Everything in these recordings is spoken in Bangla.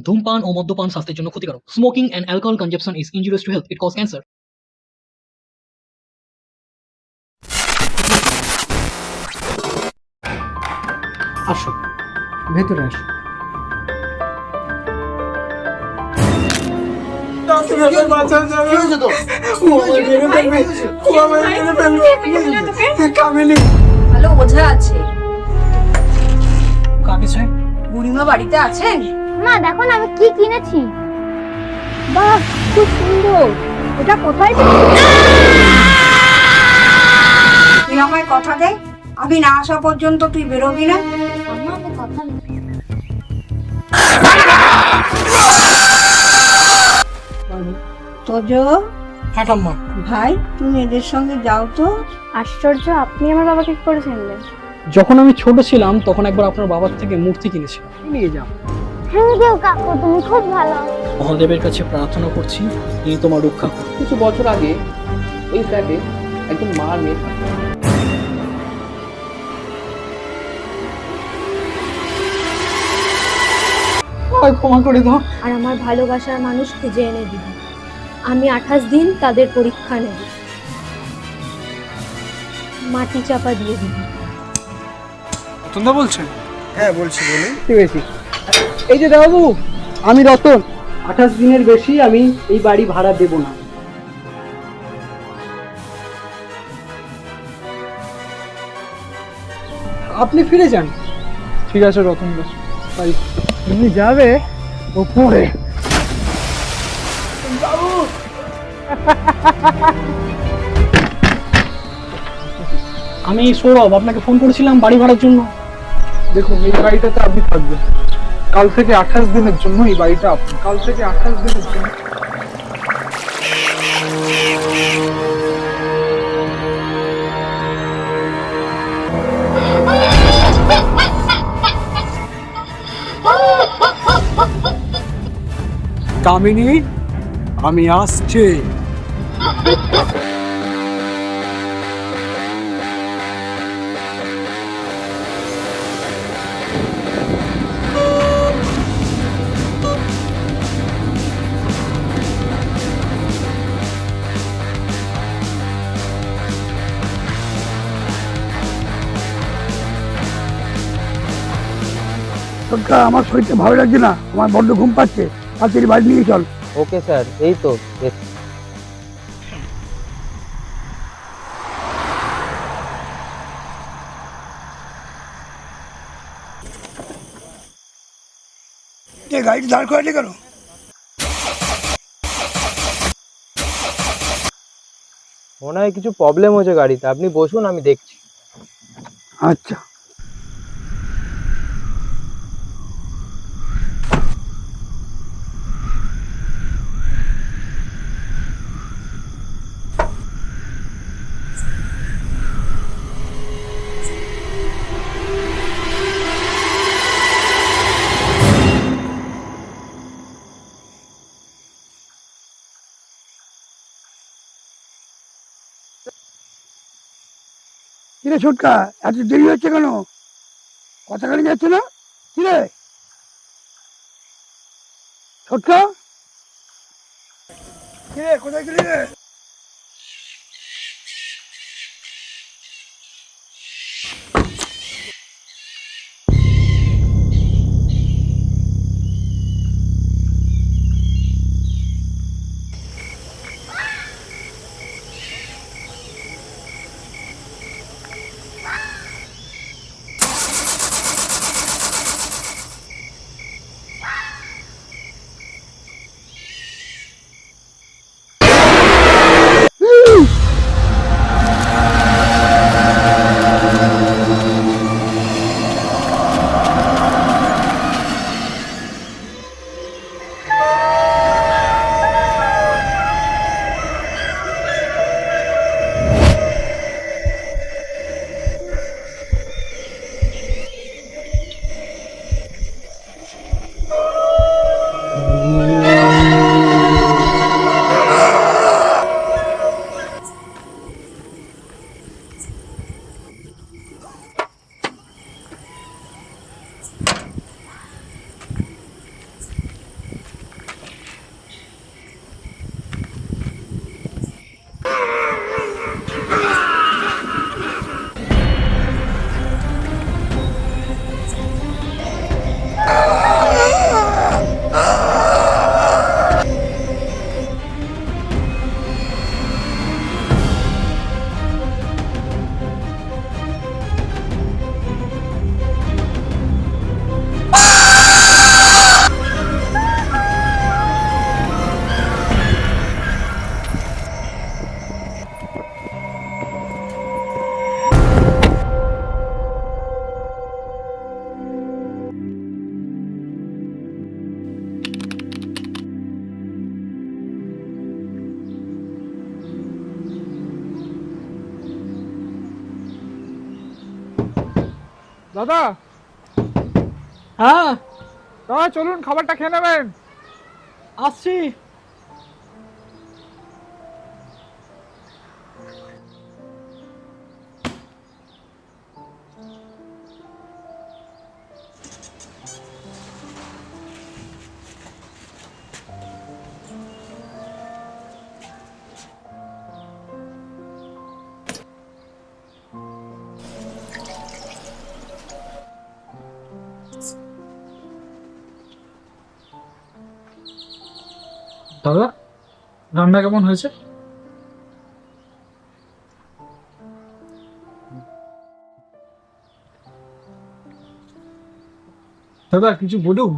ধূমপান ও মদ্যপান স্বাস্থ্যের জন্য ক্ষতিকারক। Smoking and alcohol consumption is injurious to health. It cause cancer. আসো, ভেতরে আসো। ভালো বোঝা আছে। কাকে চাই? বুড়িমা বাড়িতে আছেন? মা দেখো না আমি কি কিনেছি। বাহ খুব সুন্দর। এটা কোথায় তুই আমায় কথা দে, আমি না আসা পর্যন্ত তুই বেরোবি না। আমাকে কথা তোজো হ্যাঁ ঠাম্মা। ভাই, তুমি এদের সঙ্গে যাও তো। আশ্চর্য, আপনি আমার বাবাকে কি করে চিনলেন? যখন আমি ছোট ছিলাম তখন একবার আপনার বাবার থেকে মূর্তি কিনেছিলাম, নিয়ে যাও। থ্যাংক ইউ কাকু, তুমি খুব ভালো। মহাদেবের কাছে প্রার্থনা করছি তিনি তোমার রক্ষা করুন। কিছু বছর আগে ওই ফ্ল্যাটে একজন মা আর মেয়ে থাকতো। ক্ষমা করে দাও। আর আমার ভালোবাসার মানুষ খুঁজে এনে দিবি। আমি 28 দিন তাদের পরীক্ষা নেব, মাটি চাপা দিয়ে দিবি। রতনদা বলছেন? হ্যাঁ বলছি, বলুন। পেয়েছি। এই যে বাবু, আমি রতন। 28 দিনের বেশি আমি এই বাড়ি ভাড়া দেব না। আপনি ফিরে যান। ঠিক আছে রতনদা, তাই তুমি যাবে ওপরে। আমি সৌরভ, আপনাকে ফোন করেছিলাম বাড়ি ভাড়ার জন্য। দেখুন, এই বাড়িটাতে আপনি থাকবেন কাল থেকে 28 দিনের জন্য। এই বাড়িটা আপনি কাল থেকে 28 দিনের জন্য। কামিনী, আমি আসছি। আমার শরীরটা ভালো লাগছে না, আমার বড্ড ঘুম পাচ্ছে। তাড়াতাড়ি বাড়ি নিয়ে চল। ওকে স্যার, এই তো গাড়িটা দাঁড় করালে কেন? মনে হয় কিছু প্রবলেম হয়েছে গাড়িতে, আপনি বসুন, আমি দেখছি। আচ্ছা। কিরে ছোটকা, এত দেরি হচ্ছে কেন? কথা কানে যাচ্ছে না? কিরে ছোটকা, কিরে কোথায় গেলি রে? দাদা হ্যাঁ দাদা চলুন খাবারটা খেয়ে নেবেন। আসছি। দাদা রান্না কেমন হয়েছে? দাদা কিছু বলুন।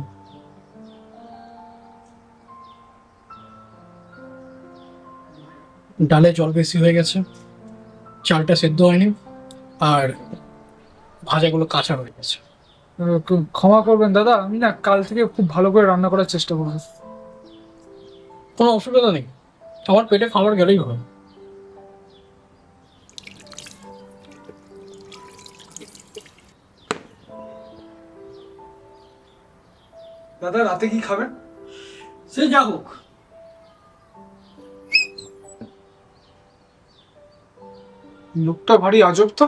ডালে জল বেশি হয়ে গেছে, চালটা সেদ্ধ হয়নি, আর ভাজাগুলো কাঁচা হয়ে গেছে। ক্ষমা করবেন দাদা, আমি না কাল থেকে খুব ভালো করে রান্না করার চেষ্টা করবো। কোনো অসুবিধা নেই, আমার পেটে খাবার গেলেই হয়। দাদা রাতে কি খাবেন? সে যা হোক, লোকটা ভারী আজব তো।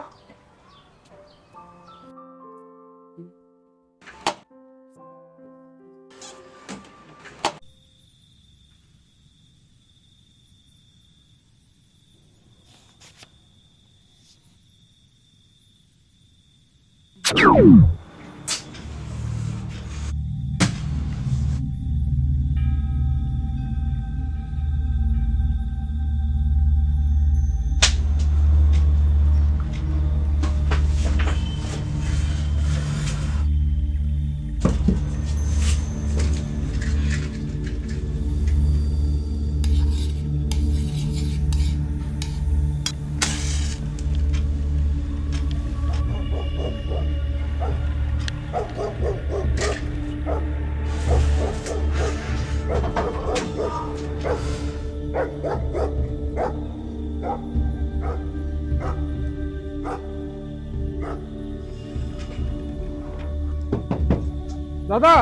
দাদা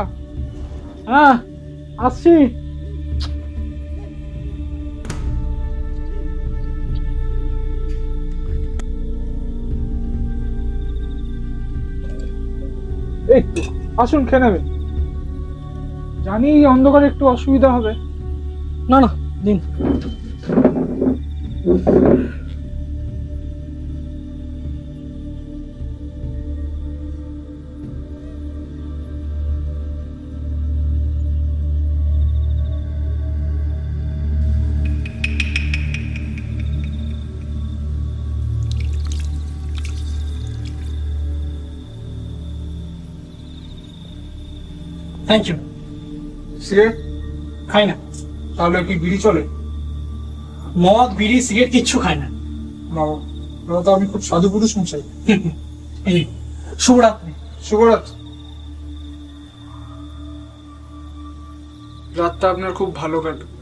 হ্যাঁ আসছি। এই তো আসুন খেয়ে নেবেন। জানি অন্ধকারে একটু অসুবিধা হবে। না না দিন। Thank you. সিগারেট খাই না। তাহলে কি বিড়ি চলে? মদ, বিড়ি, সিগারেট কিচ্ছু খাই না। বাবা দাদা তো আমি খুব সাধু পুরুষ মশাই। এই শুভরাত্রি। শুভরাত্রি। রাতটা আপনার খুব ভালো কাটুক।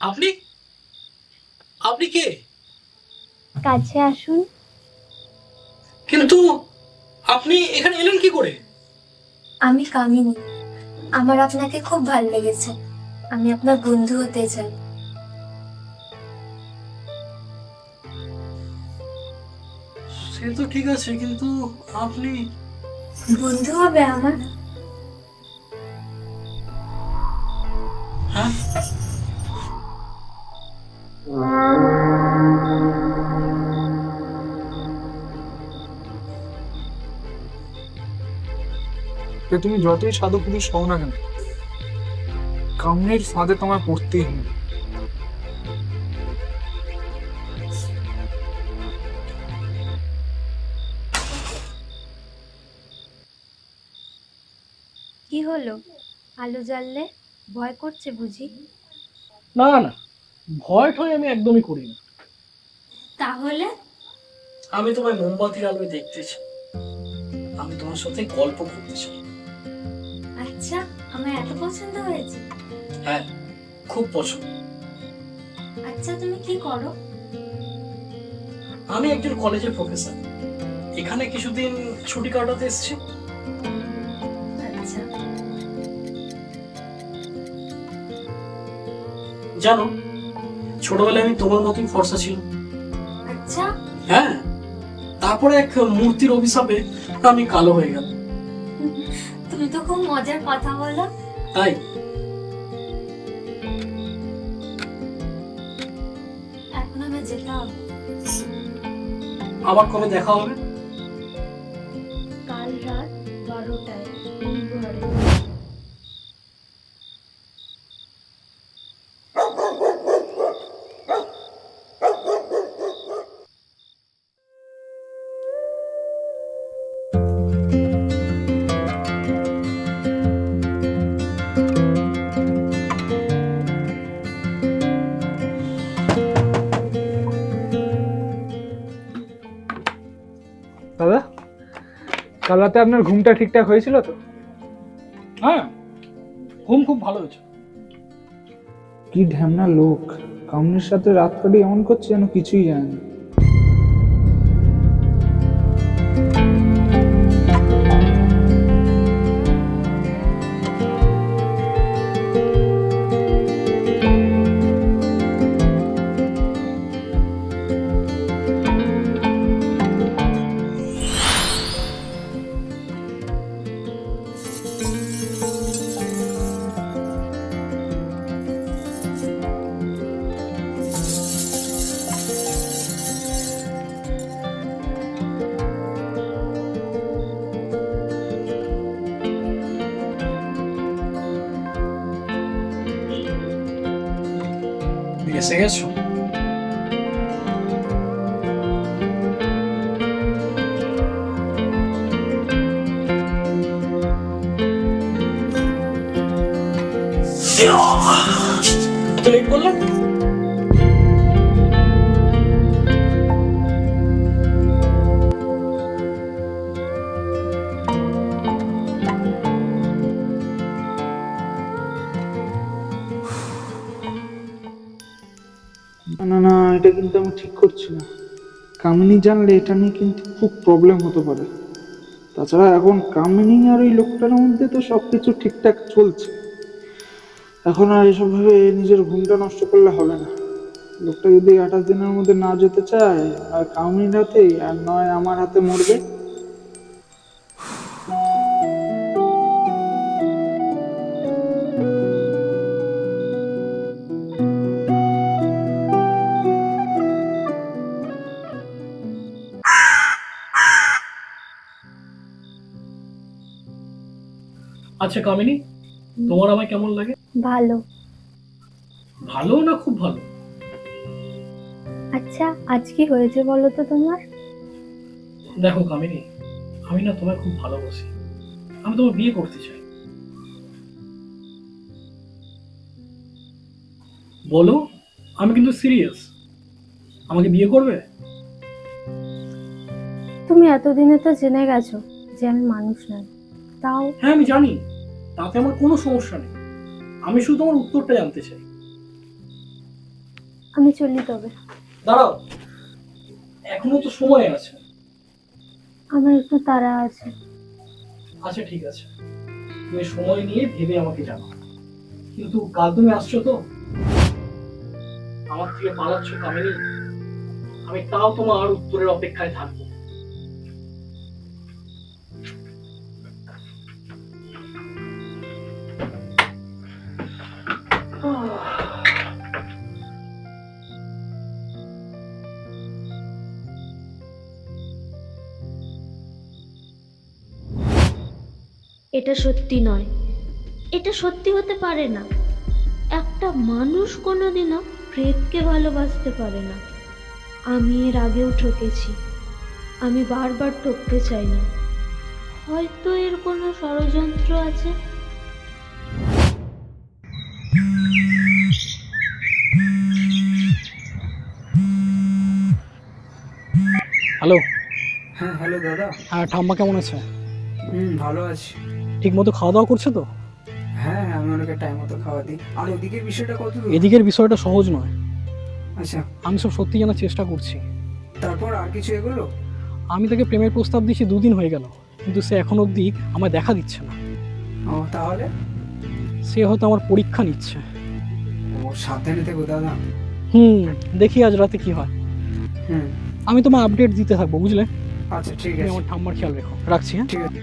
আপনি আপনি কে? কাছে আসুন। কিন্তু আপনি এখানে এলেন কি করে? আমি কামিনী, আমার আপনাকে খুব ভালো লেগেছে, আমি আপনার বন্ধু হতে চাই। সে তো ঠিক আছে, কিন্তু আপনি বন্ধু হবে আমার? হ্যাঁ তুমি যতই সাধু পুরুষ হও না কেন, কামনের ফাঁদে তোমার পড়তেই হবে। কি হলো? আলো জ্বাললে ভয় করছে বুঝি? না না, ভয় ঠয় আমি একদমই করি না। তাহলে আমি তোমায় মোমবাতির আলোয় দেখতে চাই, আমি তোমার সাথে গল্প করতে চাই। আচ্ছা, আমার এত পছন্দ হয়েছে। হ্যাঁ, খুব পছন্দ। আচ্ছা, তুমি কি করো? আমি একজন কলেজের প্রফেসর, এখানে কিছুদিন ছুটি কাটাতে এসেছি। আচ্ছা, জানো, ছোটবেলায় আমি তোমার মতোই ফর্সা ছিল। আচ্ছা, হ্যাঁ, তারপরে এক মূর্তির অভিশাপে আমি কালো হয়ে গেল। তুমি তো খুব মজার কথা বলো। তাই এখন আমি যেতে হবে। আবার কবে দেখা হবে? কাল রাত 12টায় ঘরে। দাদা, কাল রাতে আপনার ঘুমটা ঠিকঠাক হয়েছিল তো? হ্যাঁ, ঘুম খুব ভালো হয়েছে। কি ঢ্যামনা লোক, কামনির সাথে রাত কাটিয়ে এমন করছে যেন কিছুই জানে না। এসে গেছো? তো লেট করলাম। না না না, এটা কিন্তু আমি ঠিক করছি না। কামিনী জানলে এটা নিয়ে কিন্তু খুব প্রবলেম হতে পারে। তাছাড়া এখন কামিনী আর ওই লোকটার মধ্যে তো সবকিছু ঠিকঠাক চলছে। এখন আর এসব ভাবে নিজের ঘুমটা নষ্ট করলে হবে না। লোকটা যদি 28 দিনের মধ্যে না যেতে চায়, আর কামিনীর হাতেই আর নয় আমার হাতে মরবে। আচ্ছা কামিনী, তোমার আমায় কেমন লাগে? ভালো। ভালো না খুব ভালো? আচ্ছা, আজ কি হয়েছে বলো তো তোমার? দেখো কামিনী, আমি না তোমায় খুব ভালোবাসি, আমি তোমার বিয়ে করতে চাই। বলো, আমি কিন্তু সিরিয়াস। আমাকে বিয়ে করবে? তুমি এতদিনে তো জেনে গেছো যে আমি মানুষ নই, তাও হ্যাঁ আমি জানি, তাতে আমার কোনো সমস্যা নেই। আমি শুধু তোমার উত্তরটা জানতে চাই। আমি চলি তবে। দাঁড়াও, এখনো তো সময় আছে। আমার একটু তাড়া আছে। আচ্ছা ঠিক আছে, তুমি সময় নিয়ে ভেবে আমাকে জানাও। কিন্তু কাল তুমি আসছো তো? আমার থেকে পালাচ্ছ কামিনী, আমি তাও তোমার উত্তরের অপেক্ষায় থাকবো। এটা সত্যি নয়, এটা সত্যি হতে পারে না। একটা মানুষ কোনোদিনও প্রেতকে ভালোবাসতে পারে না। আমি এর আগেও ঠকেছি, আমি বারবার ঠকতে চাই না। হয়তো এর কোনো ষড়যন্ত্র আছে, হ্যালো। হ্যাঁ হ্যালো দাদা। হ্যাঁ, ঠাম্মা কেমন আছে? ভালো আছি। ঠিক মতো খাওয়া দাওয়া করছে তো? হ্যাঁ আমি ওনাকে টাইম মতো খাওয়া দিই। আর ওদিকের বিষয়টা কত দূর? এদিকের বিষয়টা সহজ নয়। আচ্ছা, আমি সব সত্যি জানার চেষ্টা করছি। তারপর আর কিছু এগুলো? আমি তাকে প্রেমের প্রস্তাব দিয়েছি 2 দিন হয়ে গেল, কিন্তু সে এখন অবধি আমায় দেখা দিচ্ছে না। ও তাহলে? সে হয়তো আমার পরীক্ষা নিচ্ছে। ও সাবধানে থেকো দাদা। দেখি আজ রাতে কি হয়। হুম আমি তোমায় আপডেট দিতে থাকবো, বুঝলে? আচ্ছা ঠিক তুমি আছে। আমার ঠাম্মার খেয়াল রেখো। রাখছি, হ্যাঁ? ঠিক আছে।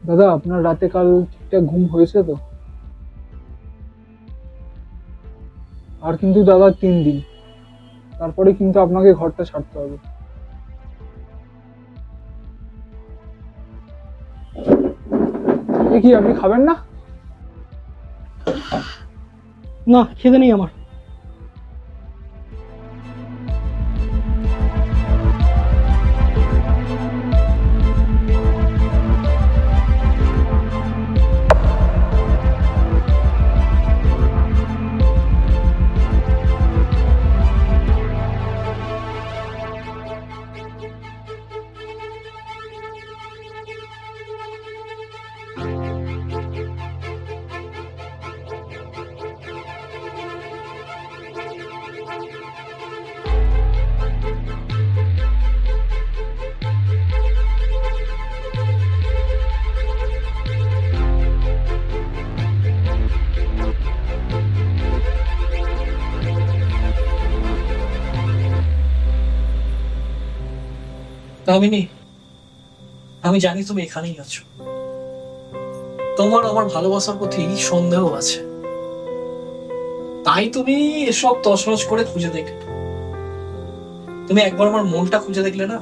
দাদা আপনার রাতে কাল ঠিকঠাক ঘুম হয়েছে তো? আর কিন্তু দাদা 3 দিন, তারপরে কিন্তু আপনাকে ঘরটা ছাড়তে হবে। কি আপনি খাবেন না? না, খেতে নেই আমার। কামিনী, আমি জানি তুমি এখানেই আছো। তোমার আমার ভালোবাসার প্রতি সন্দেহ আছে, তাই তুমি এসব তছনছ করে খুঁজে দেখলে। তুমি একবার আমার মনটা খুঁজে দেখলে না?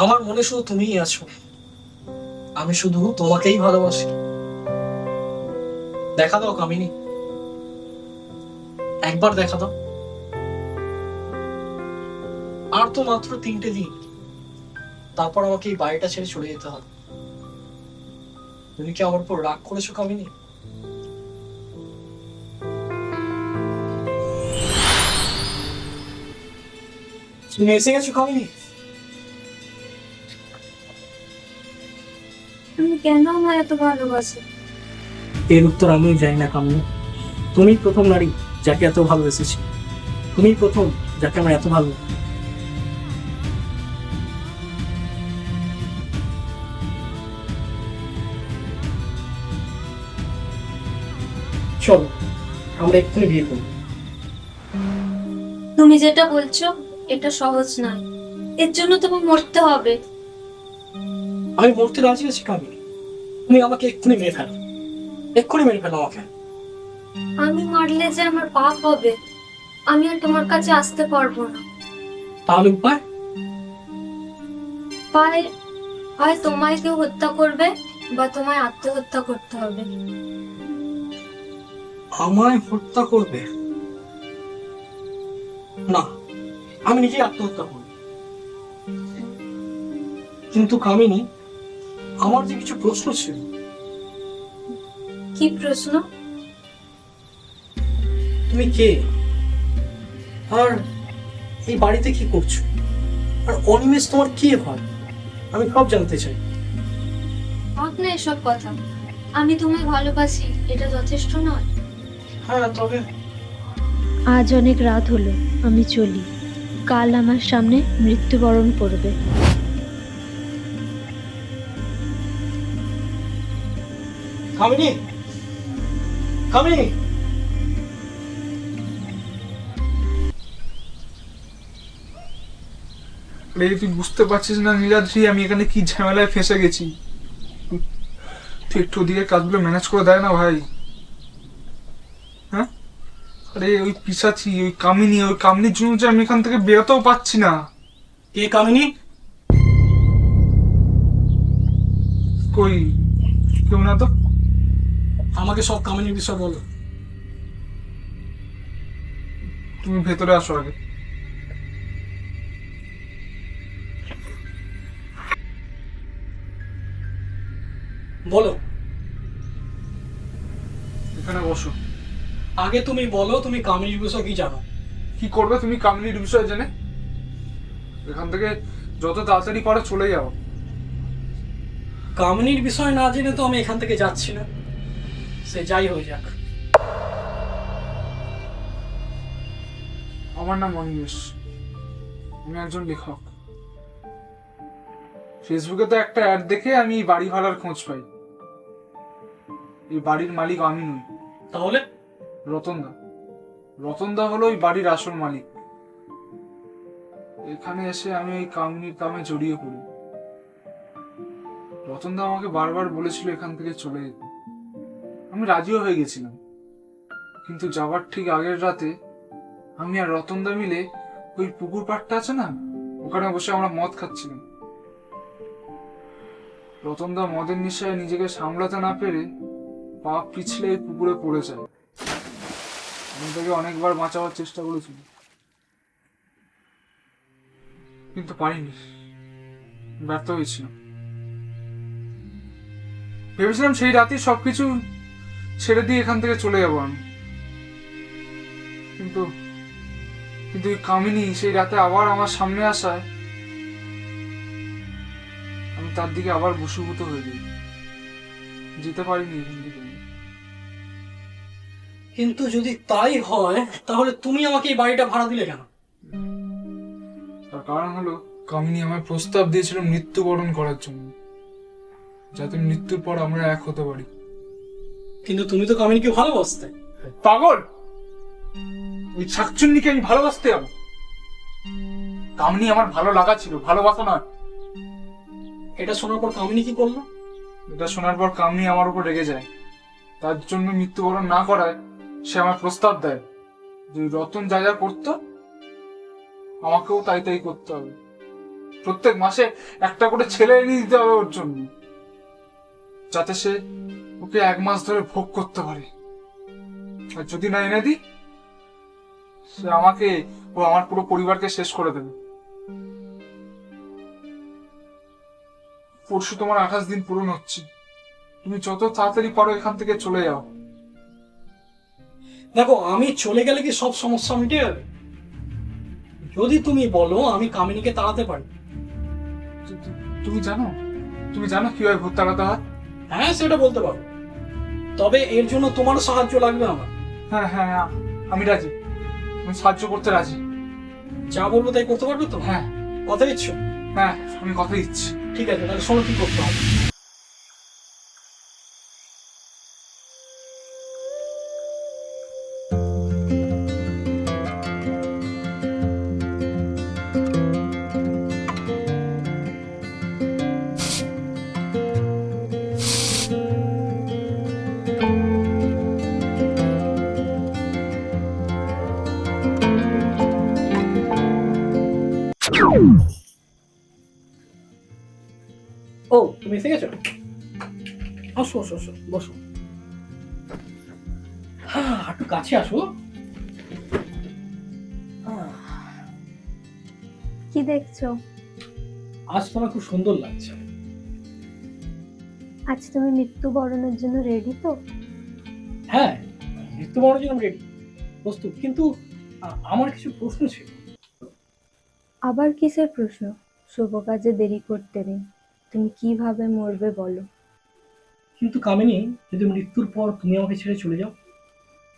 আমার মনে শুধু তুমিই আছো। আমি শুধু তোমাকেই ভালোবাসি। দেখা দাও কামিনী, একবার দেখা দাও। আর তো মাত্র 3টে দিন, তারপর আমাকে এই বাড়িটা ছেড়ে চলে যেতে হবে। তুমি কি আমার উপর রাগ করেছো কামিনী? তুমি এসে গেছো কামিনী? তুমি কেন আমায় এত ভালোবাসো? এর উত্তর আমিও জানি না কামিনী। তুমি প্রথম নারী যাকে এত ভালোবেসেছি। তুমি প্রথম যাকে আমার এত ভালো। চলো আমরা এক্ষুনি বিয়ে করবো। তুমি যেটা বলছো এটা সহজ নয়, এর জন্য তোমার মরতে হবে। আমি মরতে রাজি আছি কামিনী। তুমি আমাকে এক্ষুনি মেরে ফেলো, এক্ষুনি মেরে ফেলো আমাকে। আমি মারলে যে আমার পাপ হবে, আমি আর তোমার কাছে আসতে পারবো না। তাহলে উপায়? হয় তোমায় কেউ হত্যা করবে বা তোমায় আত্মহত্যা করতে হবে। আমায় হত্যা করবে? না, আমি নিজেই আত্মহত্যা করব। কিন্তু কামিনী, আমার যে কিছু প্রশ্ন ছিল। কি প্রশ্ন? তুমি কে? আর এই বাড়িতে কি করছো? আর অনিমেষ তোমার কে হয়? আমি সব জানতে চাই। থাক না এসব কথা, আমি তোমায় ভালোবাসি এটা যথেষ্ট নয়? হ্যাঁ, তবে আজ অনেক রাত হলো, আমি চলি। কাল আমার সামনে মৃত্যুবরণ করবে। কামিনী, কামিনী। তুই বুঝতে পারছিস না নীলাদ্রি আমি এখানে কি ঝামেলায় ফেঁসে গেছি? তুই একটু ওদিকে কাজগুলো ম্যানেজ করে দেয় না ভাই। হ্যাঁ, আরে ওই পিসাচি, ওই কামিনীর জন্য যে আমি এখান থেকে বেরোতেও পাচ্ছি না। কে কামিনী? কই, কেউ না তো। আমাকে সব কামিনীর বিষয় বলো। তুমি ভেতরে আসো আগে। বলো। এখানে বসো। আগে তুমি বলো, তুমি কামিনীর বিষয় কি জানো? কি করবে তুমি কামিনীর বিষয়ে জেনে? এখান থেকে যত তাড়াতাড়ি পারো চলে যাও। কামিনীর বিষয় না জেনে তো আমি এখান থেকে যাচ্ছি না, সে যাই হয়ে যাক। আমার নাম অনিমেষ, আমি একজন লেখক। ফেসবুকে তো একটা অ্যাড দেখে আমি বাড়ি ভাড়ার খোঁজ পাই। এই বাড়ির মালিক আমি নই। তাহলে? রতনদা। রতনদা হলো ওই বাড়ির আসল মালিক। এখানে এসে আমি ওই কামিনীর কামে জড়িয়ে পড়ি। রতনদা আমাকে বারবার বলেছিল এখান থেকে চলে যেতে। আমি রাজিও হয়ে গেছিলাম, কিন্তু যাবার ঠিক আগের রাতে আমি আর রতনদা মিলে ওই পুকুর পাড়টা আছে না, ওখানে বসে আমরা মদ খাচ্ছিলাম। রতনদা মদের নেশায় নিজেকে সামলাতে না পেরে পা পিছলে এই পুকুরে পড়ে যায়। আমি তাকে অনেকবার বাঁচাবার চেষ্টা করেছি, কিন্তু পারিনি, ব্যর্থ হয়েছিলাম। ভেবেছিলাম সেই রাতেই সবকিছু ছেড়ে দিয়ে এখান থেকে চলে যাবো আমি, কিন্তু কিন্তু ওই কামিনী সেই রাতে আবার আমার সামনে আসায় আমি তার দিকে আবার বশীভূত হয়ে যাই। যেতে পারিনি এখান থেকে। কিন্তু যদি তাই হয় তাহলে তুমি আমাকে এই বাড়িটা ভাড়া দিলে কেন? তার কারণ হলো কামিনী আমায় প্রস্তাব দিয়েছিল মৃত্যুবরণ করার জন্য, যাতে মৃত্যুর পর আমরা এক হতে পারি। কিন্তু তুমি তো কামিনীকে ভালোবাসতে। পাগল! ওই শাকচুন্নিকে আমি ভালোবাসতে যাবো? কামিনী আমার ভালো লাগা ছিল, ভালোবাসা নয়। এটা শোনার পর কামিনী কি করলো? এটা শোনার পর কামিনী আমার উপর রেগে যায়। তার জন্য মৃত্যুবরণ না করায় সে আমার প্রস্তাব দেয় যে রতন যা যা করতো আমাকেও তাই তাই করতে হবে। প্রত্যেক মাসে একটা করে ছেলে এনে দিতে হবে ওর জন্য, যাতে সে ওকে 1 মাস ধরে ভোগ করতে পারে। আর যদি না এনে দিই, সে আমাকে ও আমার পুরো পরিবারকে শেষ করে দেবে। পরশু তোমার 28 দিন পূরণ হচ্ছে। তুমি যত তাড়াতাড়ি পারো এখান থেকে চলে যাও। দেখো, আমি চলে গেলে কি সব সমস্যা মিটে যাবে? যদি তুমি বলো আমি কামিনীকে তাড়াতে পারি। তুমি জানো কিভাবে ভূত তাড়াতে হয়? হ্যাঁ, সেটা বলতে পারো, তবে এর জন্য তোমারও সাহায্য লাগবে আমার। হ্যাঁ হ্যাঁ, আমি রাজি, আমি সাহায্য করতে রাজি। যা বলবো তাই করতে পারবে তো? হ্যাঁ। কথা দিচ্ছ? হ্যাঁ, আমি কথা দিচ্ছি। ঠিক আছে, তাহলে শোনো কি করতে হবে। ও, তুমি এসে গেছো? আসো আসো আসো, বসো। হ্যাঁ, একটু কাছে আসো। কি দেখছো? আজ তোমার খুব সুন্দর লাগছে। আজ তুমি মৃত্যুবরণের জন্য রেডি তো? হ্যাঁ, মৃত্যুবরণের জন্য রেডি, প্রস্তুত। কিন্তু আমার কিছু প্রশ্ন ছিল। আবার কিসের প্রশ্ন? শুভ কাজে দেরি করতে নেই, তুমি কিভাবে মরবে বলো। কিন্তু কামিনী, যদি মৃত্যুর পর তুমি আমাকে ছেড়ে চলে যাও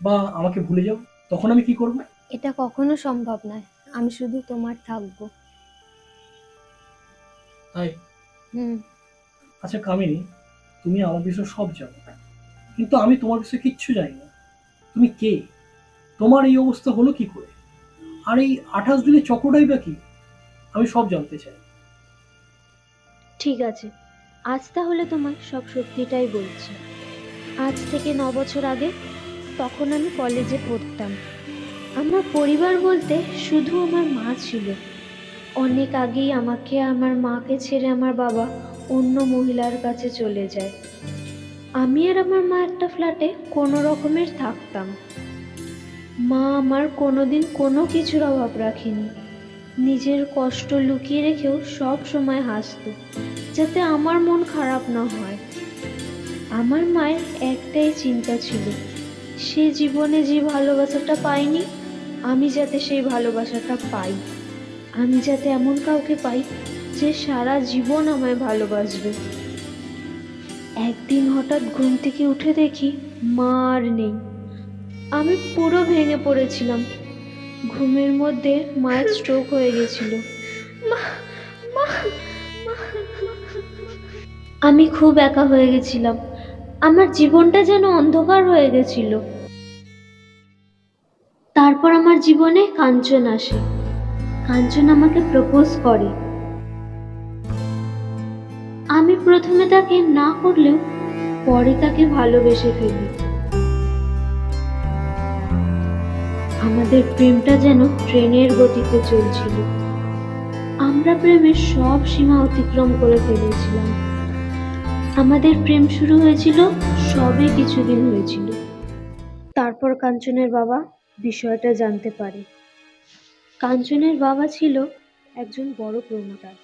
বা আমাকে ভুলে যাও, তখন আমি কি করব? এটা কখনো সম্ভব নয়, আমি শুধু তোমার থাকবো। তাই? হুম। আচ্ছা কামিনী, তুমি আমার বিষয়ে সব জানো, কিন্তু আমি তোমার বিষয়ে কিচ্ছু জানি না। তুমি কে? তোমার এই অবস্থা হলো কি করে? আর এই 28 দিনের চক্রটাই বা কি? আমি সব জানতে চাই। ঠিক আছে, আজ তাহলে তোমায় সব সত্যিটাই বলছি। আজ থেকে 9 বছর আগে, তখন আমি কলেজে পড়তাম। আমার পরিবার বলতে শুধু আমার মা ছিল। অনেক আগেই আমাকে আমার মাকে ছেড়ে আমার বাবা অন্য মহিলার কাছে চলে যায়। আমি আর আমার মা একটা ফ্ল্যাটে কোনো রকমের থাকতাম। মা আমার কোনোদিন কোনো কিছুর অভাব রাখেনি। নিজের কষ্ট লুকিয়ে রেখেও সব সময় হাসতো, যাতে আমার মন খারাপ না হয়। আমার মায়ের একটাই চিন্তা ছিল, সে জীবনে যে ভালোবাসাটা পায়নি, আমি যাতে সেই ভালোবাসাটা পাই। আমি যাতে এমন কাউকে পাই যে সারা জীবন আমায় ভালোবাসবে। একদিন হঠাৎ ঘুম থেকে উঠে দেখি মা আর নেই। আমি পুরো ভেঙে পড়েছিলাম। ঘুমের মধ্যে মায়ের স্ট্রোক হয়ে গেছিল। আমি খুব একা হয়ে গেছিলাম। আমার জীবনটা যেন অন্ধকার হয়ে গেছিল। তারপর আমার জীবনে কাঞ্চন আসে। কাঞ্চন আমাকে প্রপোজ করে। আমি প্রথমে তাকে না করলেও পরে তাকে ভালোবেসে ফেলি। আমাদের প্রেমটা যেন ট্রেনের গতিতে চলছিল। আমরা প্রেমের সব সীমা অতিক্রম করে ফেলেছিলাম। আমাদের প্রেম শুরু হয়েছিল সবে কিছুদিন হয়েছিল। তারপর কাঞ্চনের বাবা বিষয়টা জানতে পারে। কাঞ্চনের বাবা ছিল একজন বড় প্রমোটার।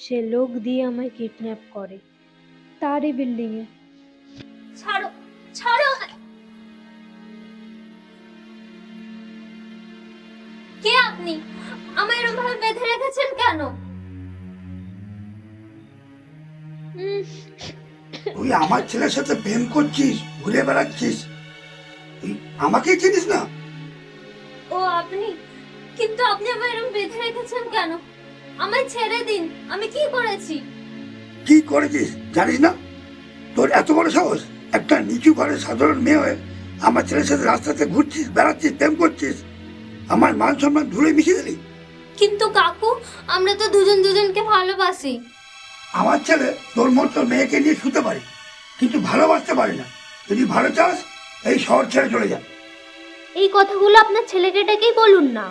সে লোক দিয়ে আমায় কিডন্যাপ করে তারই বিল্ডিংয়ে। ছাড়ো, ছাড়ো। কে আপনি? আমায় এরকম ভাবে বেঁধে রেখেছেন কেন? তুই আমার ছেলের সাথে প্রেম করছিস, ঘুরে বেড়াচ্ছিস, তুই আমাকে চিনিস না? ও আপনি? কিন্তু আপনি আমায় এরকম বেঁধে রেখেছেন কেন? আমায় ছেড়ে দিন। আমি কি করেছি? কি করেছিস জানিস না? তোর এত বড় সাহস, একটা নিচু ঘরের সাধারণ মেয়ে হয়ে আমার ছেলের সাথে রাস্তাতে ঘুরছিস, বেড়াচ্ছিস, প্রেম করছিস, আমার মান সম্মান ধুলে মিশিয়ে দিলি। কিন্তু কাকু, আমরা তো দুজন দুজনকে ভালোবাসি। আমার ছেলে তোর মতো মেয়েকে নিয়ে শুতে পারে, কিন্তু ভালোবাসতে পারে না। যদি ভালো চাস এই শহর ছেড়ে চলে যা। এই কথাগুলো আপনার ছেলেকে ডেকেই বলুন না।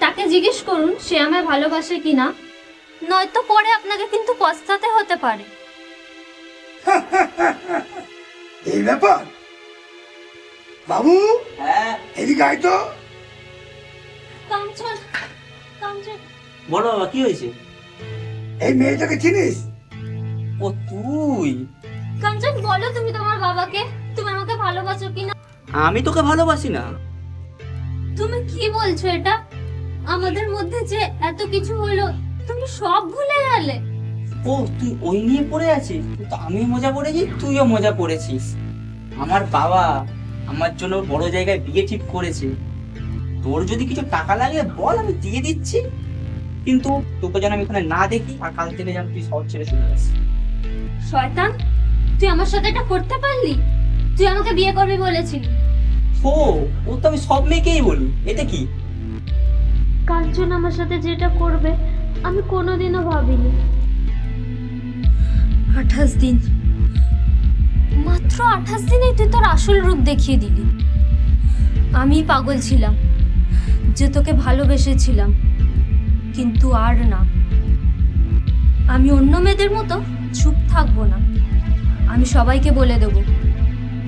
তাকে জিজ্ঞেস করুন সে আমায় ভালোবাসে কিনা, নয়তো পরে আপনাকে কিন্তু পস্তাতে হতে পারে। এই ব্যাপার? বাবু, এদিকে আয় তো। কাঞ্চন, কাঞ্চন। বলো বাবা, কি হয়েছে? এই মেয়েটাকে চিনিস? ও তুই? কাঞ্চন, বলো তুমি তোমার বাবাকে তুমি আমাকে ভালোবাসো কিনা। আমি তোকে ভালোবাসি না। তুমি কি বলছো এটা? আমাদের মধ্যে যে এত কিছু হলো তুমি সব ভুলে গেলে? ও তুই ওই নিয়ে পড়ে আছিস? তো আমি মজা করেছি, তুইও মজা করেছিস। আমার বাবা আমার জন্য বড় জায়গায় বিয়ে ঠিক করেছে। তোর যদি কিছু টাকা লাগে বল, আমি দিয়ে দিচ্ছি। কিন্তু তোকে যেন আমি এখানে না দেখি, আর কাল থেকে যেন তুই শহর ছেড়ে চলে যাস। শয়তান, তুই আমার সাথে এটা করতে পারলি? তুই আমাকে বিয়ে করবি বলেছিলি। ও তো আমি সব মেয়েকেই বলি, এতে কি? কাঞ্চন আমার সাথে যেটা করবে আমি কোনোদিনও ভাবিনি। 28 দিন, মাত্র 28 দিনে তুই তোর আসল রূপ দেখিয়ে দিলি। আমি পাগল ছিলাম যে তোকে ভালোবেসেছিলাম, কিন্তু আর না। আমি অন্য মেয়েদের মতো চুপ থাকবো না। আমি সবাইকে বলে দেব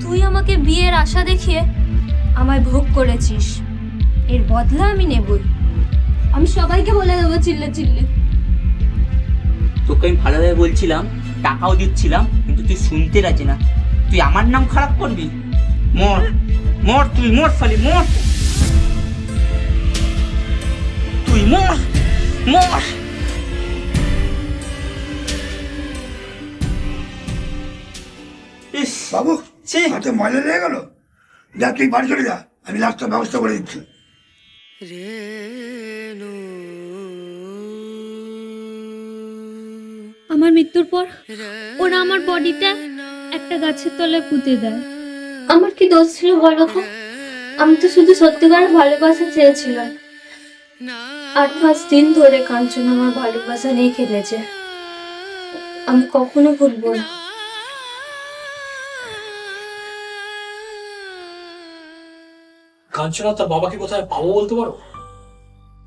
তুই আমাকে বিয়ের আশা দেখিয়ে আমায় ভোগ করেছিস। এর বদলা আমি নেবই। আমি সবাইকে বলে দেবো চিল্লে চিল্লে। তোকে আমি ভালোভাবে বলছিলাম, টাকাও দিচ্ছিলাম, কিন্তু তুই শুনতে রাজি না। তুই আমার নাম খারাপ করবি? মর মর, তুই মর শালি, মর তুই, মর মর। ইস বাবু, ছি। হাতে ময়লা লেগে গেল। যা তুই বাড়ি চলে যা, আমি রাস্তার ব্যবস্থা করে দিচ্ছি। আমার মৃত্যুর পর ওরা আমার বডিটা একটা গাছের তলায় পুঁতে দেয়। আমার কি দোষ ছিল বলো তো? আমি তো শুধু সত্যিকারের ভালোবাসা চেয়েছিলাম। 8 দিন ধরে কাঞ্চন আমার ভালোবাসা নিয়ে খেলেছে। আমি কখনো ভুলবো না। কাঞ্চনা তার বাবাকে কোথায় পাবো বলতে পারো?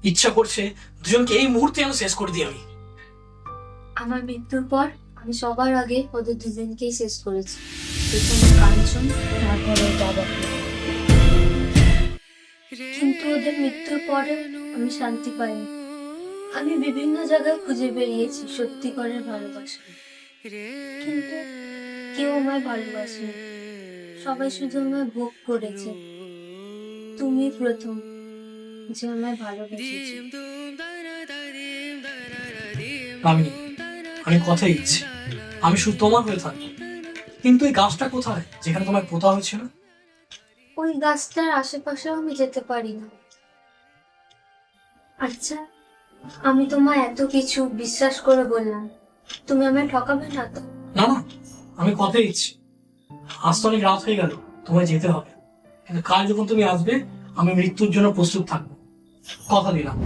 ইচ্ছা করছে দুজনকে এই মুহূর্তে যেন শেষ করে দিই আমি। আমার মৃত্যুর পর আমি সবার আগে ওদের দুজনকেই শেষ করেছি। প্রথমে কাঞ্চন, তারপরে বাবাকে। কিন্তু ওদের মৃত্যুর পরে আমি শান্তি পাইনি। আমি বিভিন্ন জায়গায় খুঁজে বেরিয়েছি সত্যিকারের ভালোবাসা, কিন্তু কেউ আমায় ভালোবাসেনি। সবাই শুধু আমায় ভোগ করেছে। তুমি প্রথম যে আমায় ভালোবেসেছে। আমি কথা দিচ্ছি, আমি শুধু তোমার হয়ে থাকবো। কিন্তু এই গাছটা কোথায় যেখানে তোমার পোতা হয়েছিল? ওই গাছটার আশেপাশেও আমি যেতে পারি না। আচ্ছা, আমি তোমায় এত কিছু বিশ্বাস করে বললাম, তুমি আমায় ঠকাবে না তো? না না, আমি কথা দিচ্ছি। আজ তো অনেক রাত হয়ে গেল, তোমায় যেতে হবে। কিন্তু কাল যখন তুমি আসবে আমি মৃত্যুর জন্য প্রস্তুত থাকবো, কথা দিলাম।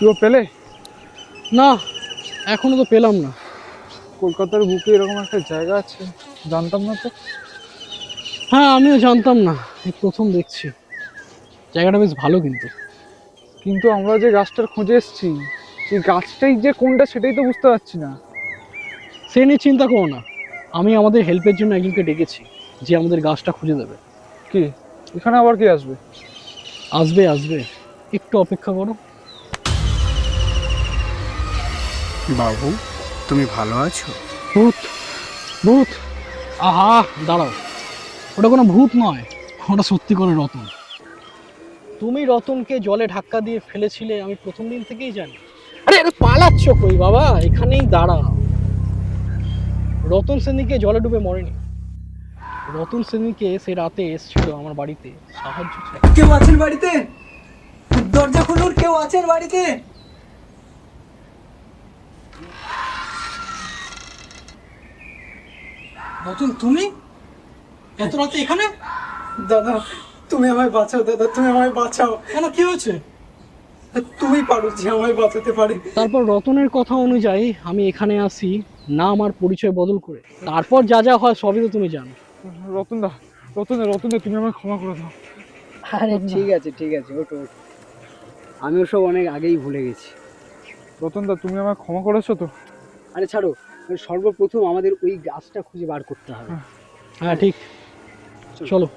কেউ পেলে? না, এখনো তো পেলাম না। কলকাতার বুকে এরকম একটা জায়গা আছে, জানতাম না তো। হ্যাঁ, আমিও জানতাম না, এই প্রথম দেখছি। জায়গাটা বেশ ভালো কিন্তু। কিন্তু আমরা যে গাছটার খোঁজে এসেছি, সেই গাছটাই যে কোনটা সেটাই তো বুঝতে পারছি না। সে নিয়ে চিন্তা করো না, আমি আমাদের হেল্পের জন্য একজনকে ডেকেছি যে আমাদের গাছটা খুঁজে দেবে। কি এখানে আবার কে আসবে? আসবে আসবে, একটু অপেক্ষা করো। বাবু, তুমি ভালো আছো? ভূত ভূত, আহা দাঁড়াও, ওটা কোনো ভূত নয়, ওটা সত্যি করে রতন। তুমি রতনকে জলে ধাক্কা দিয়ে ফেলেছিলে আমি প্রথম দিন থেকেই জানি। আরে পালাচ্ছ কই বাবা, এখানেই দাঁড়াও। রতন সেনকে জলে ডুবে মরেনি। রতন সেনকে সে রাতে এসেছিল আমার বাড়িতে সাহায্য চাই। কেউ আছেন বাড়িতে? দরজা খুলুন, কেউ আছেন বাড়িতে? রতন, তুমি এত রাতে এখানে? দাদা তুমি আমায় বাঁচাও, দাদা তুমি আমায় বাঁচাও। কেন, কি হয়েছে? তুমি পারো যে আমায় বাঁচাতে পারে। তারপর রতনের কথা অনুযায়ী আমি এখানে আসি, না আমার পরিচয় বদল করে। তারপর যা যা হয় সবই তো তুমি জানো। রতনদা, রতনদা তুমি আমায় ক্ষমা করে দাও। আরে ঠিক আছে ঠিক আছে, ওঠো ওঠো, আমি ওসব অনেক আগেই ভুলে গেছি। রতনদা তুমি আমায় ক্ষমা করেছো তো? আরে ছাড়ো, সর্বপ্রথম আমাদের ওই গাছটা খুঁজে বার করতে হবে। হ্যাঁ ঠিক, চলো।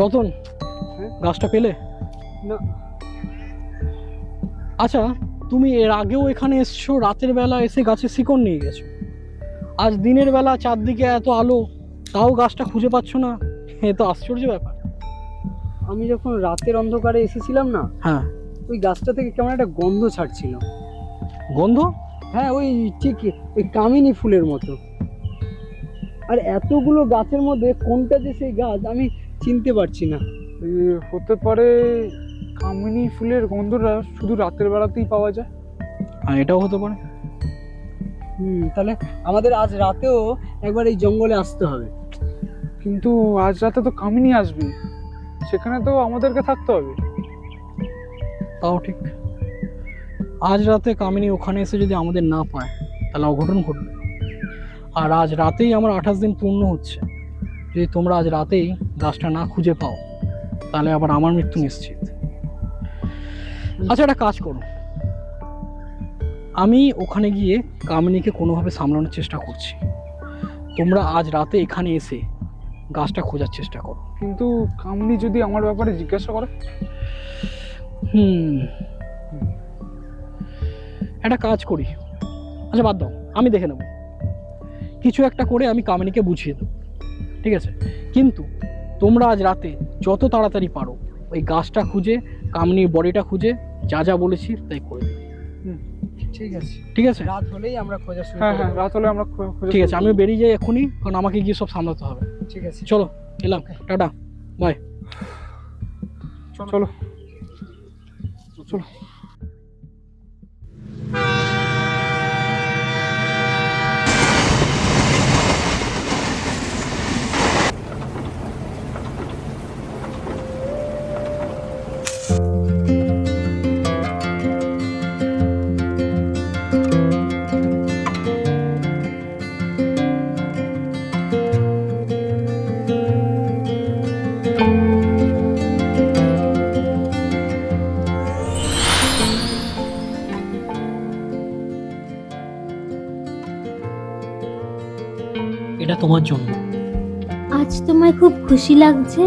রতন, গাছটা পেলে? না। আচ্ছা, তুমি এর আগেও এখানে এসছো, রাতের বেলা এসে গাছের শিকড় নিয়ে গেছো। আজ দিনের বেলা চারদিকে এত আলো, তাও গাছটা খুঁজে পাচ্ছ না, এ তো আশ্চর্য ব্যাপার। আমি যখন রাতের অন্ধকারে এসেছিলাম না, হ্যাঁ, ওই গাছটা থেকে কেমন একটা গন্ধ ছাড়ছিল। গন্ধ? হ্যাঁ, ওই ঠিক ওই কামিনী ফুলের মতো। আর এতগুলো গাছের মধ্যে কোনটা যে সেই গাছ আমি চিনতে পারছি না। হতে পারে কামিনী ফুলের গন্ধটা শুধু রাতের বেলাতেই পাওয়া যায়। হ্যাঁ, এটাও হতে পারে। তাহলে আমাদের আজ রাতেও একবার এই জঙ্গলে আসতে হবে। কিন্তু আজ রাতে তো কামিনী আসবে, সেখানে তো আমাদেরকে থাকতে হবে। তাও ঠিক। আজ রাতে কামিনী ওখানে এসে যদি আমাদের না পায় তাহলে অঘটন ঘটবে। আর আজ রাতেই আমার 28 দিন পূর্ণ হচ্ছে। যদি তোমরা আজ রাতেই গাছটা না খুঁজে পাও তাহলে আবার আমার মৃত্যু নিশ্চিত। আচ্ছা, একটা কাজ করো, আমি ওখানে গিয়ে কামিনীকে কোনোভাবে সামলানোর চেষ্টা করছি, তোমরা আজ রাতে এখানে এসে গাছটা খোঁজার চেষ্টা করো। কিন্তু কামিনী যদি আমার ব্যাপারে জিজ্ঞাসা করে? একটা কাজ করি, আচ্ছা বাদ দাও, আমি দেখে নেব, কিছু একটা করে আমি কামিনীকে বুঝিয়ে দেবো, ঠিক আছে? কিন্তু তোমরা আজ রাতে যত তাড়াতাড়ি পারো ওই গাছটা খুঁজে, কামিনীর বডিটা খুঁজে যা যা বলেছি তাই করে দেবে। ঠিক আছে, ঠিক আছে? রাত হলেই আমরা খোঁজা শুরু হ্যাঁ করব। হ্যাঁ, রাত হলে আমরা ঠিক আছে, আমিও বেরিয়ে যাই এখনই, কারণ আমাকে গিয়ে সব সামলাতে হবে। ঠিক আছে, চলো এলাম, টাটা, বাই। চলো চলো। এটা তোমার জন্য। আজ তোমায় খুব খুশি লাগছে।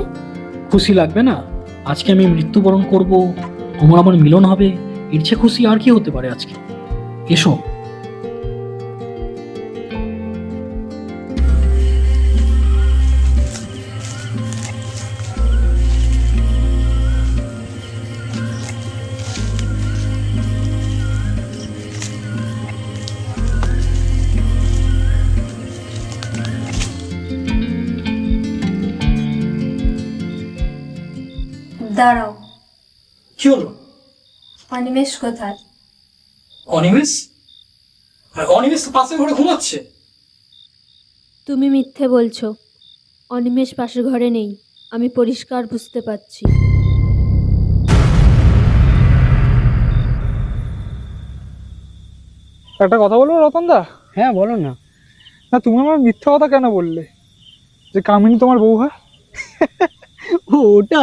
খুশি লাগবে না? আজকে আমি মৃত্যুবরণ করব, তোমার আমার মিলন হবে, এর চেয়ে খুশি আর কি হতে পারে আজকে? এসো। দাঁড়াও, কি হলো? অনিমেষ কোথায়? অনিমেষ? অনিমেষ তো পাশের ঘরে ঘুমাচ্ছে। তুমি মিথ্যে বলছো, অনিমেষ পাশের ঘরে নেই, আমি পরিষ্কার বুঝতে পারছি। একটা কথা বলবো রতনদা? হ্যাঁ বলো না। না, তুমি আমার মিথ্যা কথা কেন বললে যে কামিনী তোমার বউ হয়? ওটা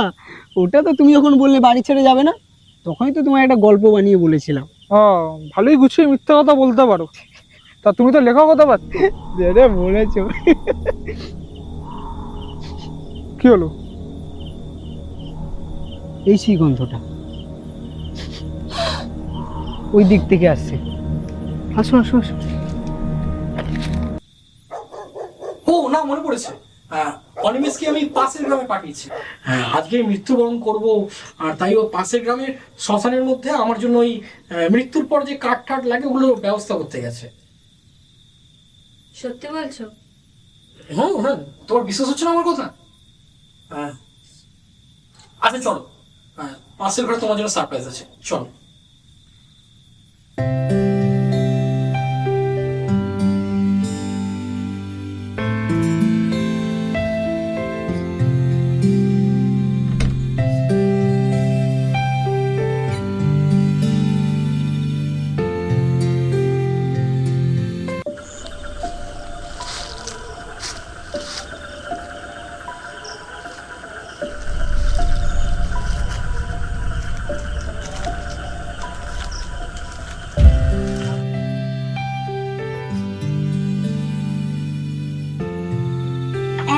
ওটা তো তুমি যখন বললে বাড়ি ছেড়ে যাবে না, তখনই তো তোমার একটা গল্প বানিয়ে বলেছিলাম। ভালোই গুছিয়ে মিথ্যা কথা বলতে পারো। তা তুমি তো লেখা কথা পারছো। বলেছো। কি হলো? এই গন্ধটা ওই দিক থেকে আসছে। আসো আসো আসো। ও না, মনে পড়েছে, অনিমেষকে আমি পাশের গ্রামে পাঠিয়েছি। আজকে মৃত্যুবরণ করব, আর তাই ও পাশের গ্রামের শ্মশানের মধ্যে আমার জন্য ওই মৃত্যুর পর যে কাঠ টাট লাগে ওগুলোর ব্যবস্থা করতে গেছে। সত্যি বলছো? হ্যাঁ হ্যাঁ, তোমার বিশ্বাস হচ্ছে না আমার কথা? আচ্ছা চলো, পাশের ঘরে তোমার জন্য সারপ্রাইজ আছে, চলো।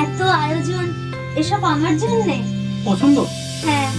এত আয়োজন, এসব আমার জন্যে? পছন্দ? হ্যাঁ।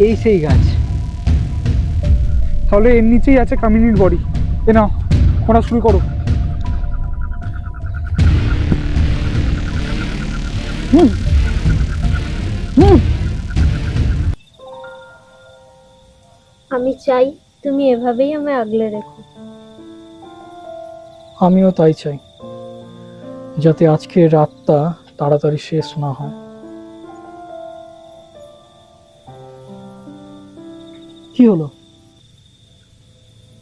এই সেই গাছ। তাহলে এর নিচেই আছে কামিনীর বডি। এ নাও, খোঁড়া শুরু করো। আমি চাই তুমি এভাবেই আমায় আগলে রেখো। আমিও তাই চাই, যাতে আজকের রাতটা তাড়াতাড়ি শেষ না হয়। কি হলো?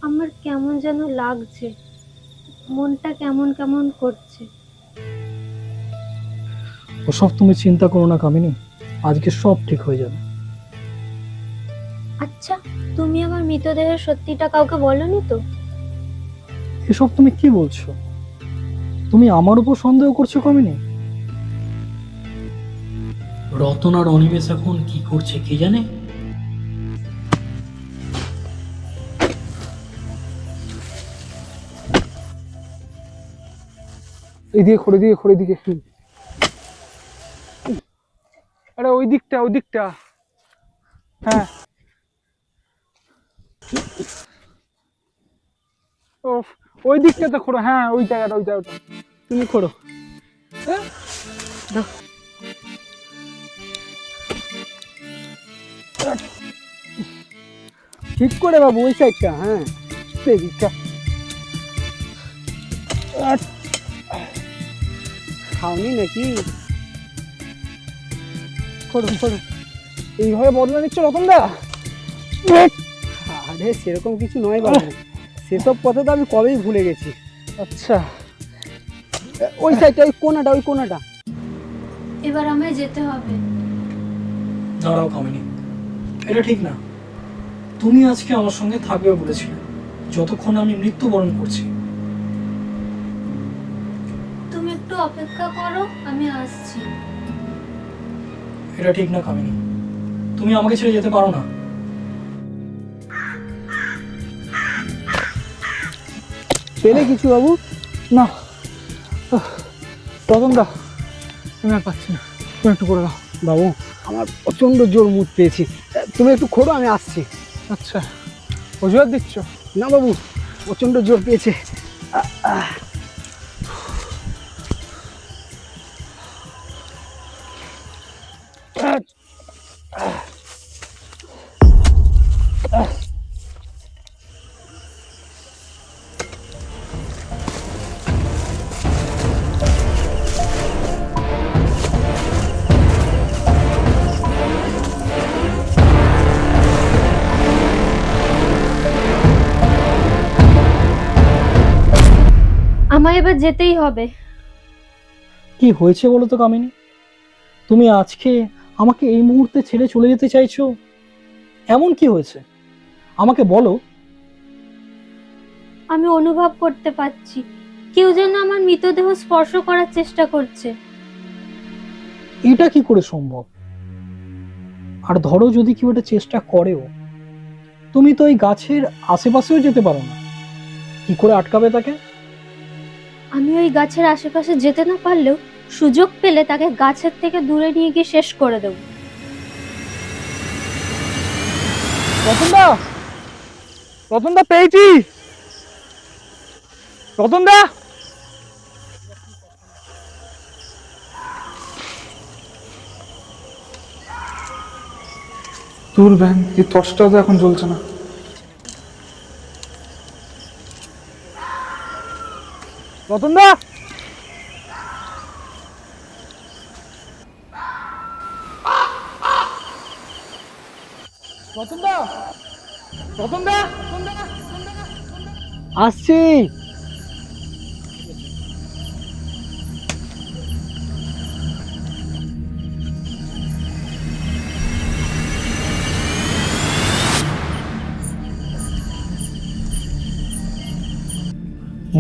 আমার কেমন যেন লাগছে, মনটা কেমন কেমন করছে। ওসব তুমি চিন্তা করো না কামিনী, আজকে সব ঠিক হয়ে যাবে। আচ্ছা, তুমি আমার মৃতদেহের সত্যিটা কাউকে বলনি তো? এসব তুমি কি বলছো? তুমি আমার উপর সন্দেহ করছো কামিনী? রতন আর অনিমেষ এখন কি করছে কে জানে। এদিকে খড়ে দিকে খড়ে দিকে। আরে ওই দিকটা। হ্যাঁ ও ওই দিকটাতে খোড়ো। হ্যাঁ ওই জায়গাটা তুমি খোড়ো। ঠিক করে বাবু, ওই সাইডটা। হ্যাঁ সেই দিকটা। খাওনি নাকি? খোড়ো এইভাবে বদলা নিচ্ছ রতনদা? আরে সেরকম কিছু নয় বাবু, সেসব কথা তো আমি কবেই ভুলে গেছি। আচ্ছা ওই সাইডটা, ওই কোনাটা। এবার আমায় যেতে হবে। দাঁড়াও কামিনী, এটা ঠিক না। তুমি আজকে আমার সঙ্গে থাকবে বলেছিলে, যতক্ষণ আমি মৃত্যুবরণ করছি। তুমি একটু অপেক্ষা করো, আমি আসছি। এটা ঠিক না কামিনী, তুমি আমাকে ছেড়ে যেতে পারো না। পেলে কিছু বাবু? না রতনদা, আমি আর পাচ্ছি না, তুমি একটু করে দাও। বাবু আমার প্রচন্ড জোর মুড পেয়েছি, তুমি একটু খোড়ো, আমি আসছি। আচ্ছা অজুহাত দিচ্ছ? না বাবু, প্রচন্ড জোর পেয়েছে। আমায় এবার যেতেই হবে। কি হয়েছে বলো তো কামিনী? তুমি আজকে আমাকে এই মুহূর্তে ছেড়ে চলে যেতে চাইছো? এমন কি হয়েছে আমাকে বলো। আমি অনুভব করতে পারছি কেউ যেন আমার মৃতদেহ স্পর্শ করার চেষ্টা করছে। এটা কি করে সম্ভব? আর ধরো যদি কেউ এটা চেষ্টা করেও, তুমি তো এই গাছের আশেপাশেও যেতে পারো না, কি করে আটকাবে তাকে? আমি ওই গাছের আশেপাশে যেতে না পারলেও সুযোগ পেলে তাকে গাছের থেকে দূরে নিয়ে গিয়ে শেষ করে দেব। রতনদা পেয়েছি। রতনদা, তোর ব্যাংক এই টর্চটাও তো এখন জ্বলছে না। রতনদা, রতনদা, আসছি।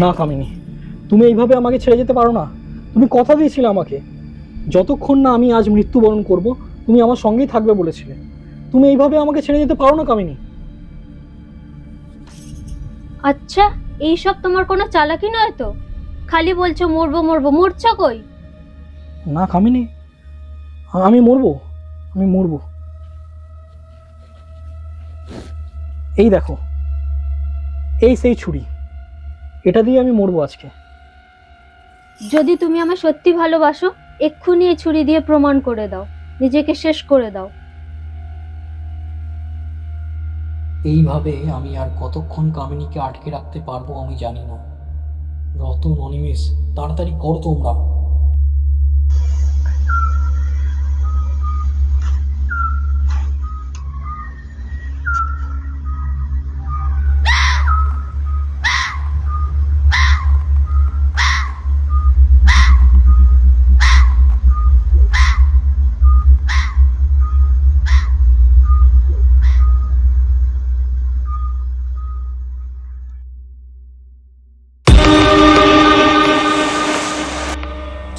না কামিনী, তুমি এইভাবে আমাকে ছেড়ে যেতে পারো না। তুমি কথা দিয়েছিলে আমাকে, যতক্ষণ না আমি আজ মৃত্যুবরণ করব তুমি আমার সঙ্গেই থাকবে বলেছিলে। তুমি এইভাবে আমাকে ছেড়ে যেতে পারো না কামিনী। আচ্ছা, এইসব তোমার কোনো চালাকি নয় তো? খালি বলছো মরবো মরবো, মরছো কই? না কামিনী, আমি মরবো, আমি মরবো। এই দেখো, এই সেই ছুরি, এটা দিয়ে আমি মরবো আজকে। যদি তুমি আমায় সত্যি ভালোবাসো এক্ষুনি এই ছুরি দিয়ে প্রমাণ করে দাও, নিজেকে শেষ করে দাও। এইভাবে আমি আর কতক্ষণ কামিনীকে আটকে রাখতে পারবো আমি জানি না। রতন, অনিমেষ, তাড়াতাড়ি কর তোমরা।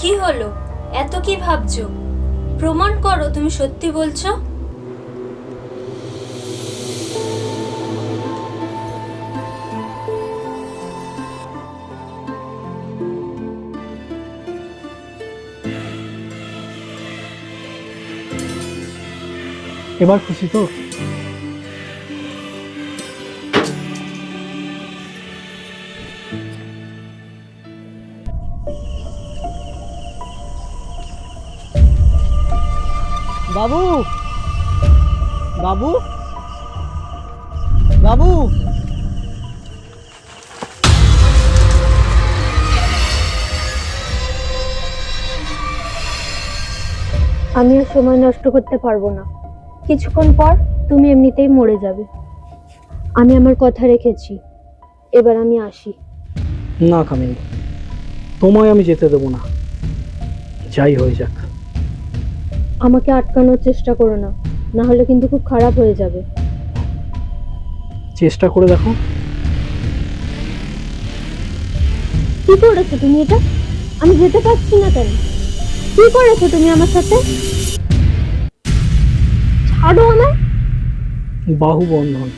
কি হলো, এত কি ভাবছো? প্রমাণ করো তুমি সত্যি বলছো। এবার খুশি তো? বাবু, বাবু, বাবু, আমি আর সময় নষ্ট করতে পারবো না। কিছুক্ষণ পর তুমি এমনিতেই মরে যাবে। আমি আমার কথা রেখেছি, এবার আমি আসি। না কামিনী, তোমায় আমি যেতে দেবো না, যাই হয়ে যাক। আমাকে আটকানোর চেষ্টা করো না, না হলে কিন্তু খুব খারাপ হয়ে যাবে। চেষ্টা করে দেখো। কি করেছো তুমি এটা? আমি যেতে পারছি না কেন? কি করেছো তুমি আমার সাথে? ছাড়ো আমায়। বাহু বন্ধন।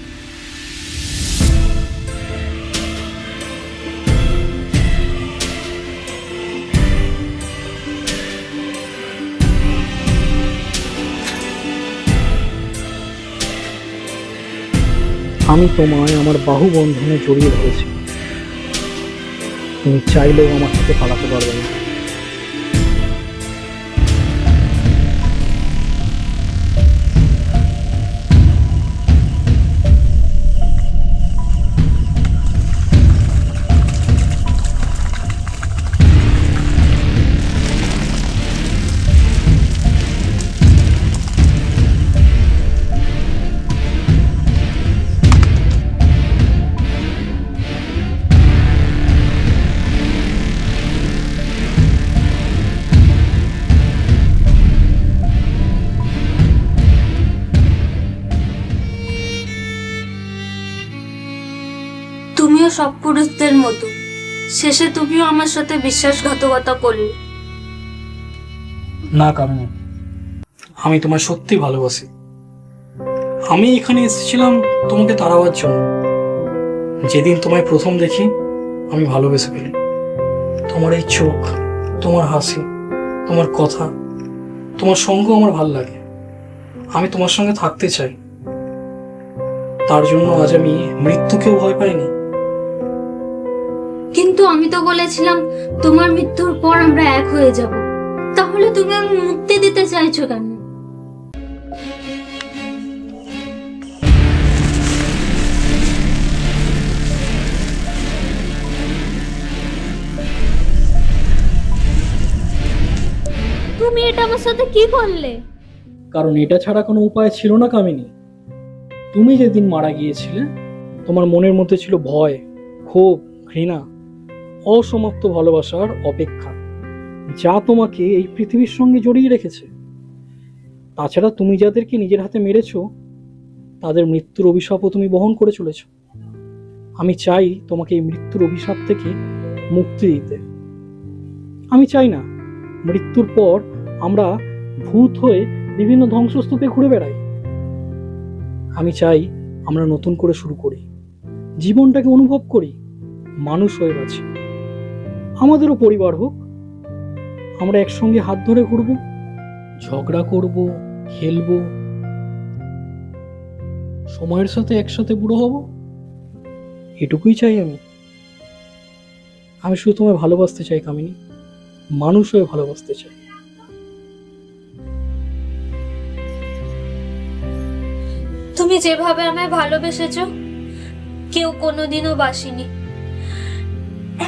আমি তোমায় আমার বাহু বন্ধনে জড়িয়ে ধরেছি, তুমি চাইলেও আমার থেকে পালাতে পারবে না। তুমিও সব পুরুষদের মতো শেষে তুমিও আমার সাথে বিশ্বাসঘাতকতা করলে। না কামিনী, আমি তোমায় সত্যি ভালোবাসি। আমি এখানে এসেছিলাম তোমাকে তাড়াবার জন্য। যেদিন তোমায় প্রথম দেখি আমি ভালোবেসে ফেলি। তোমার এই চোখ, তোমার হাসি, তোমার কথা, তোমার সঙ্গ আমার ভাল লাগে। আমি তোমার সঙ্গে থাকতে চাই। তার জন্য আজ আমি মৃত্যুকেও ভয় পাইনি। কিন্তু আমি তো বলেছিলাম তোমার মৃত্যুর পর আমরা এক হয়ে যাব। তাহলে তুমি আমি মুক্তি দিতে চাইছো কেন? তুমি এটা আমার সাথে কি করলে? কারণ এটা ছাড়া কোনো উপায় ছিল না কামিনী। তুমি যেদিন মারা গিয়েছিলে তোমার মনের মধ্যে ছিল ভয়, ক্ষোভ, ঘৃণা, অসমাপ্ত ভালোবাসার অপেক্ষা, যা তোমাকে এই পৃথিবীর সঙ্গে জড়িয়ে রেখেছে। তাছাড়া তুমি যাদেরকে নিজের হাতে মেরেছ তাদের মৃত্যুর অভিশাপও তুমি বহন করে চলেছ। আমি চাই তোমাকে এই মৃত্যুর অভিশাপ থেকে মুক্তি দিতে। আমি চাই না মৃত্যুর পর আমরা ভূত হয়ে বিভিন্ন ধ্বংসস্তূপে ঘুরে বেড়াই। আমি চাই আমরা নতুন করে শুরু করি, জীবনটাকে অনুভব করি, মানুষ হয়ে বাঁচি। আমাদেরও পরিবার হোক, আমরা একসঙ্গে হাত ধরে ঘুরবো, ঝগড়া করব, খেলবো, সময়ের সাথে একসাথে বুড়ো হব। এটুকুই চাই আমি। আমি শুধু তোমায় ভালোবাসতে চাই কামিনী, মানুষ হয়ে ভালোবাসতে চাই। তুমি যেভাবে আমায় ভালোবেসেছো কেউ কোনোদিনও বাসিনি।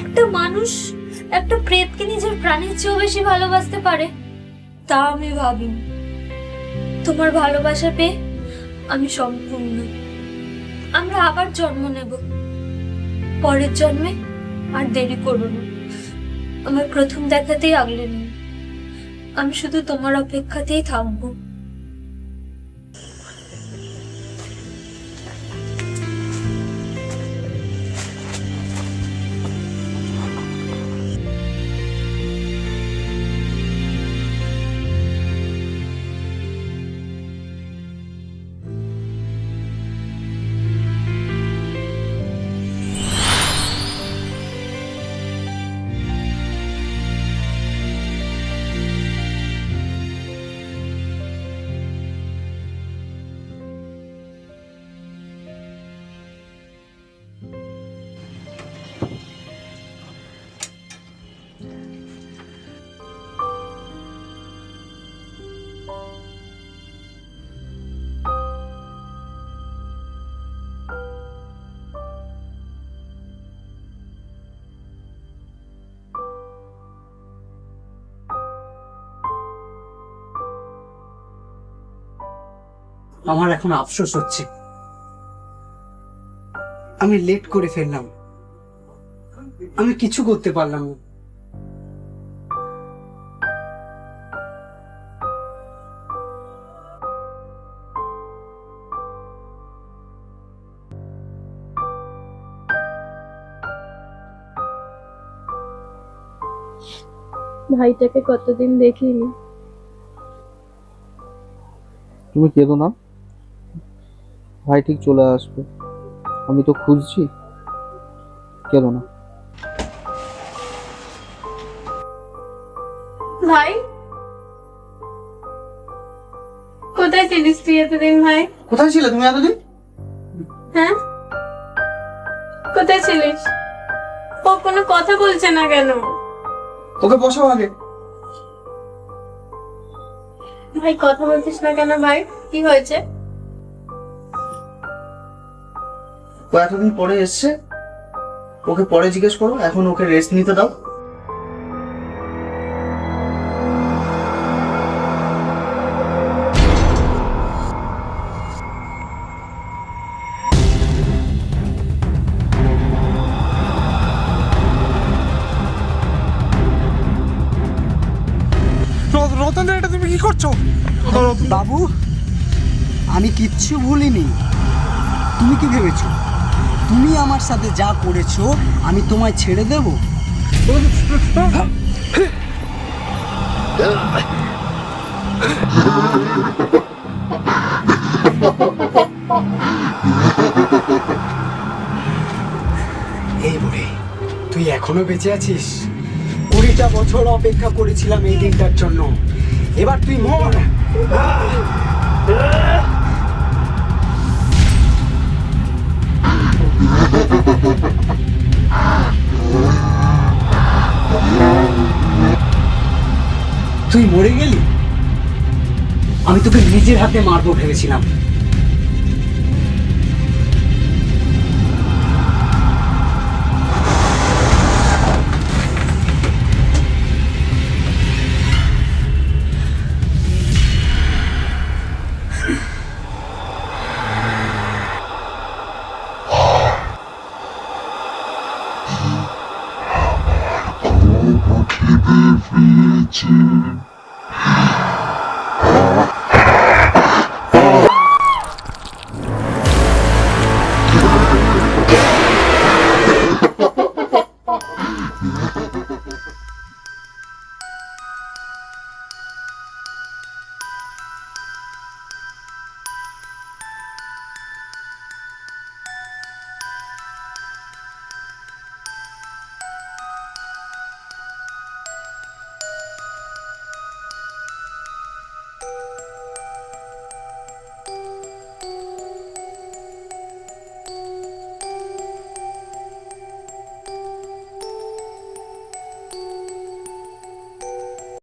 একটা মানুষ একটা প্রেতকে নিজের প্রাণের চেয়েও বেশি ভালোবাসতে পারে তা আমি ভাবিনি। তোমার ভালোবাসা পেয়ে আমি সম্পূর্ণ। আমরা আবার জন্ম নেব, পরের জন্মে আর দেরি করো না। আমার প্রথম দেখাতেই আগলে নিই, আমি শুধু তোমার অপেক্ষাতেই থাকবো। আমার এখন আফসোস হচ্ছে, আমি লেট করে ফেললাম, আমি কিছু করতে পারলাম না। ভাইটাকে কতদিন দেখিনি। তুমি কেঁদো না, ভাই ঠিক চলে আসবে, আমি তো খুঁজছি, কেঁদো না। ভাই কোথায় ছিলিস তুই এতদিন? ভাই কোথায় ছিলে তুমি এতদিন? হ্যাঁ কোথায় ছিলিস? ও কোনো কথা বলছে না কেন? ওকে বসাও আগে। ভাই কথা বলছিস না কেন? ভাই কি হয়েছে? ও এতদিন পরে এসছে, ওকে পরে জিজ্ঞেস করো, এখন ওকে রেস্ট নিতে দাও। রতন, এটা তুমি কি করছো? বাবু, আমি কিচ্ছু ভুলিনি। তুমি কি ভেবেছো তুমি আমার সাথে যা করেছো আমি তোমায় ছেড়ে দেব? এই বুড়ি, তুই এখনো বেঁচে আছিস? 20টা বছর অপেক্ষা করেছিলাম এই দিনটার জন্য, এবার তুই মর। তুই মরে গেলি, আমি তোকে নিজের হাতে মারবো ভেবেছিলাম। Porque